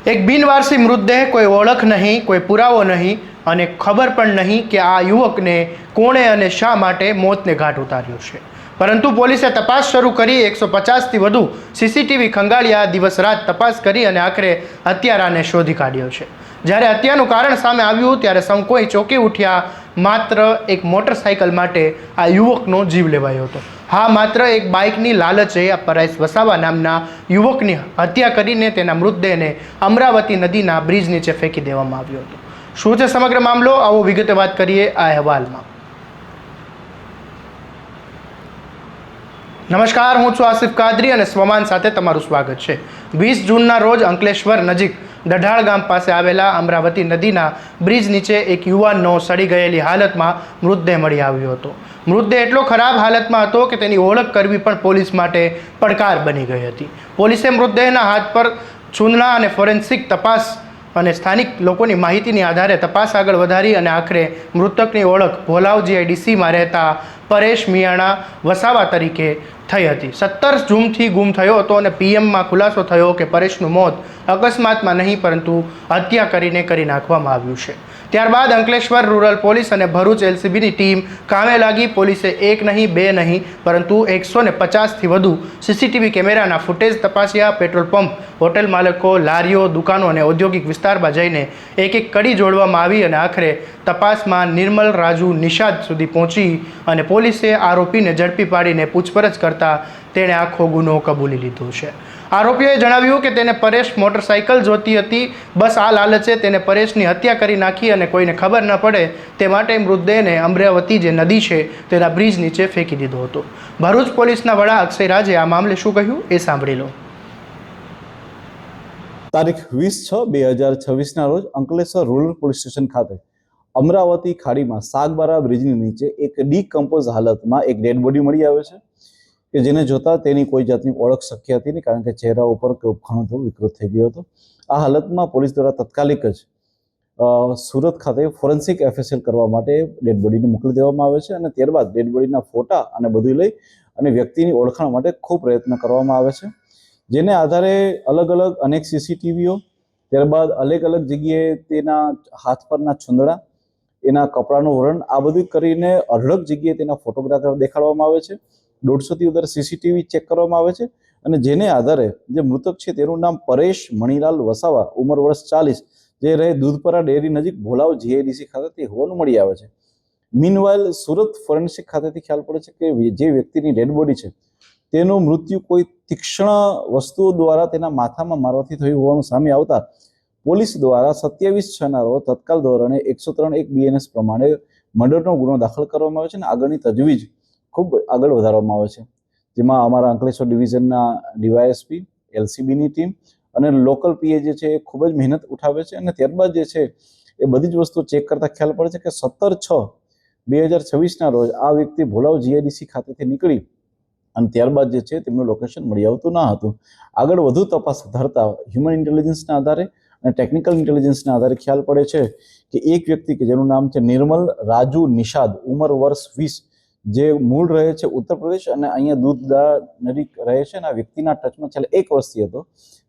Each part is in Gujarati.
એક બિનવારસી મૃતદેહ, કોઈ ઓળખ નહીં, કોઈ પુરાવો નહીં અને ખબર પણ નહીં કે આ યુવકને કોણે અને શા માટે મોતને ઘાટ ઉતાર્યો છે. પરંતુ પોલીસે તપાસ શરૂ કરી 150થી વધુ સીસીટીવી ખંગાળ્યા, દિવસ રાત તપાસ કરી અને આખરે હત્યારાને શોધી કાઢ્યો છે. જ્યારે હત્યાનું કારણ સામે આવ્યું ત્યારે સૌ કોઈ ચોંકી ઉઠ્યા. માત્ર એક મોટરસાઇકલ માટે આ યુવકનો જીવ લેવાયો હતો. હા, માત્ર એક બાઇકની લાલચે આ પરેશ વસાવા નામના યુવકની હત્યા કરીને તેના મૃતદેહને અમરાવતી નદીના બ્રિજ નીચે ફેંકી દેવામાં આવ્યો હતો. શું છે સમગ્ર મામલો, આવો વિગતે વાત કરીએ આ અહેવાલમાં. નમસ્કાર, હું છું આસિફ કાદરી અને સ્વમાન સાથે તમારું સ્વાગત છે. 20 જૂનના રોજ અંકલેશ્વર નજીક દઢાળ ગામ પાસે આવેલા અમરાવતી નદીના બ્રિજ નીચે એક યુવાનનો સડી ગયેલી હાલતમાં મૃતદેહ મળી આવ્યો હતો. મૃતદેહ એટલો ખરાબ હાલતમાં હતો કે તેની ઓળખ કરવી પણ પોલીસ માટે પડકાર બની ગઈ હતી. પોલીસે મૃતદેહના હાથ પર ચૂંદણા અને ફોરેન્સિક તપાસ અને સ્થાનિક લોકોની માહિતીની આધારે તપાસ આગળ વધારી અને આખરે મૃતકની ઓળખ ભોલાવ GIDCમાં રહેતા પરેશ મિયાણા વસાવા તરીકે થઈ હતી. 17 જૂનથી ગુમ થયો હતો અને PMમાં ખુલાસો થયો કે પરેશનું મોત અકસ્માતમાં નહીં પરંતુ હત્યા કરીને કરી નાખવામાં આવ્યું છે. ત્યારબાદ અંકલેશ્વર રૂરલ પોલીસ અને ભરૂચ LCBની ટીમ કામે લાગી. પોલીસે એક નહીં, બે નહીં પરંતુ 150થી વધુ સીસીટીવી કેમેરાના ફૂટેજ તપાસ્યા. પેટ્રોલ પંપ, હોટેલ માલિકો, લારીઓ, દુકાનો અને ઔદ્યોગિક વિસ્તારમાં જઈને એક એક કડી જોડવામાં આવી અને આખરે તપાસમાં નિર્મલ રાજુ નિષાદ સુધી પહોંચી અને પોલીસે આરોપીને ઝડપી પાડીને પૂછપરછ કરતા તેણે આખો ગુનો કબૂલી લીધો છે. આરોપીઓએ જણાવ્યું કે તેને પરેશ મોટરસાઇકલ જોતી હતી. બસ આ લાલચે તેને પરેશની હત્યા કરી નાખી અને કોઈને ખબર ન પડે તે માટે મૃતદેહને અમરાવતી જે નદી છે તેના બ્રિજ નીચે ફેંકી દીધો હતો. ભરૂચ પોલીસના વડા અક્ષય રાજે આ મામલે શું કહ્યું એ સાંભળી લો. તારીખ 20/6/2026ના રોજ અંકલેશ્વર રૂરલ પોલીસ સ્ટેશન ખાતે અમરાવતી ખાડીમાં સાગબારા બ્રિજની નીચે એક ડીકમ્પોઝ હાલતમાં એક ડેડ બોડી મળી આવે છે કે જેને જોતા તેની કોઈ જાતની ઓળખ શક્ય હતી નહીં, કારણ કે ચહેરા ઉપર ઘણો બધો વિકૃત થઈ ગયો હતો. આ હાલતમાં પોલીસ દ્વારા તાત્કાલિક જ સુરત ખાતે ફોરેન્સિક FSL કરવા માટે ડેડ બોડીને મોકલી દેવામાં આવે છે અને ત્યારબાદ ડેડ બોડીના ફોટા અને બધું લઈ અને વ્યક્તિની ઓળખાણ માટે ખૂબ પ્રયત્ન કરવામાં આવે છે. જેને આધારે અલગ અલગ અનેક સીસીટીવીઓ, ત્યારબાદ અલગ અલગ જગ્યાએ તેના હાથ પરના છૂંદડા, એના કપડાનું વર્ણન, આ બધું કરીને અઢળક જગ્યાએ તેના ફોટોગ્રાફર દેખાડવામાં આવે છે. 150થી વધારે સીસીટીવી ચેક કરવામાં આવે છે અને જેને આધારે જે મૃતક છે તેનું નામ પરેશ મણીલાલ વસાવા, ઉંમર વર્ષ 40, જે રહે દૂધપરા ડેરી નજીક ભોલાવ GIDC ખાતેથી હોવાનું મળી આવે છે. મીનવાઇલ સુરત ફોરેન્સિક ખાતેથી ખ્યાલ પડે છે કે જે વ્યક્તિની ડેડ બોડી છે તેનું મૃત્યુ કોઈ તીક્ષ્ણ વસ્તુઓ દ્વારા તેના માથામાં મારવાથી થયું હોવાનું સામે આવતા પોલીસ દ્વારા 27/6ના રોજ તત્કાલ ધોરણે 103(1) BNS પ્રમાણે મર્ડરનો ગુનો દાખલ કરવામાં આવે છે અને આગળની તજવીજ ખૂબ આગળ વધારવામાં આવે છે. જેમાં અમારા અંકલેશ્વર ડિવિઝનના DYSP, LCBની ટીમ અને લોકલ PA જે છે એ ખૂબ જ મહેનત ઉઠાવે છે અને ત્યારબાદ જે છે એ બધી જ વસ્તુઓ ચેક કરતા ખ્યાલ પડે છે કે 17/6/2026ના રોજ આ વ્યક્તિ ભોલાવ GIDC ખાતેથી નીકળી અને ત્યારબાદ જે છે તેમનું લોકેશન મળી આવતું ન હતું. આગળ વધુ તપાસ ધરતા હ્યુમન ઇન્ટેલિજન્સના આધારે અને ટેકનિકલ ઇન્ટેલિજન્સના આધારે ખ્યાલ પડે છે કે એક વ્યક્તિ કે જેનું નામ છે નિર્મલ રાજુ નિષાદ, ઉંમર વર્ષ 20, જે મૂળ રહે છે ઉત્તર પ્રદેશ અને અહીંયા દૂધદા નજીક રહે છે અને આ વ્યક્તિના ટચમાં છેલ્લે 1 વર્ષથી હતો.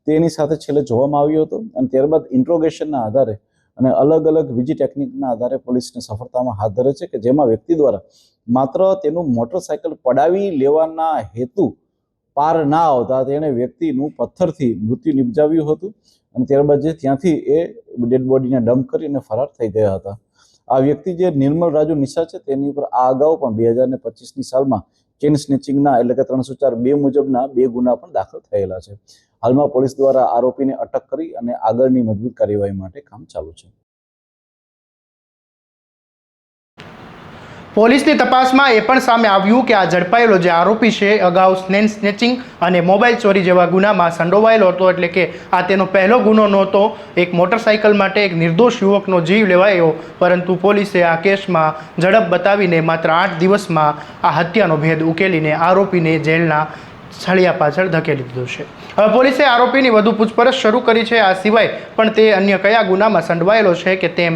તે એની સાથે છેલ્લે જોવામાં આવ્યો હતો અને ત્યારબાદ ઇન્ટ્રોગેશનના આધારે અને અલગ અલગ બીજી ટેકનિકના આધારે પોલીસને સફળતામાં હાથ ધરે છે કે જેમાં વ્યક્તિ દ્વારા માત્ર તેનું મોટરસાયકલ પડાવી લેવાના હેતુ પાર ના આવતા તેણે વ્યક્તિનું પથ્થરથી મૃત્યુ નિપજાવ્યું હતું અને ત્યારબાદ જે ત્યાંથી એ ડેડ બોડીને ડમ્પ કરીને ફરાર થઈ ગયા હતા. આ વ્યક્તિ જે નિર્મલ રાજુ નિષાદ છે તેની ઉપર આ અગાઉ પણ 2025ની સાલમાં ચેઇન સ્નેચિંગના એટલે કે 304(2) મુજબના 2 ગુના પણ દાખલ થયેલા છે. હાલમાં પોલીસ દ્વારા આરોપીને અટક કરી અને આગળની મજબૂત કાર્યવાહી માટે કામ ચાલુ છે. પોલીસની તપાસમાં એ પણ સામે આવ્યું કે આ ઝડપાયેલો જે આરોપી છે અગાઉ સ્નેચિંગ અને મોબાઈલ ચોરી જેવા ગુનામાં સંડોવાયેલો હતો, એટલે કે આ તેનો પહેલો ગુનો નહોતો. એક મોટરસાઇકલ માટે એક નિર્દોષ યુવકનો જીવ લેવાયો, પરંતુ પોલીસે આ કેસમાં ઝડપ બતાવીને માત્ર 8 દિવસમાં આ હત્યાનો ભેદ ઉકેલીને આરોપીને જેલના સળિયા પાછળ ધકેલી દીધો છે. હવે પોલીસે આરોપીની વધુ પૂછપરછ શરૂ કરી છે. આ સિવાય પણ તે અન્ય કયા ગુનામાં સંડવાયેલો છે કે તેમ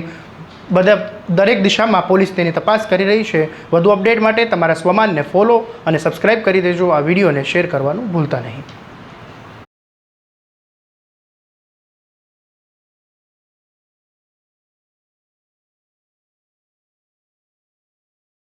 દરેક દિશામાં પોલીસ તેની તપાસ કરી રહી છે. વધુ અપડેટ માટે તમારા સ્વમાનને ફોલો અને સબસ્ક્રાઇબ કરી દેજો. આ વિડીયોને શેર કરવાનું ભૂલતા નહીં.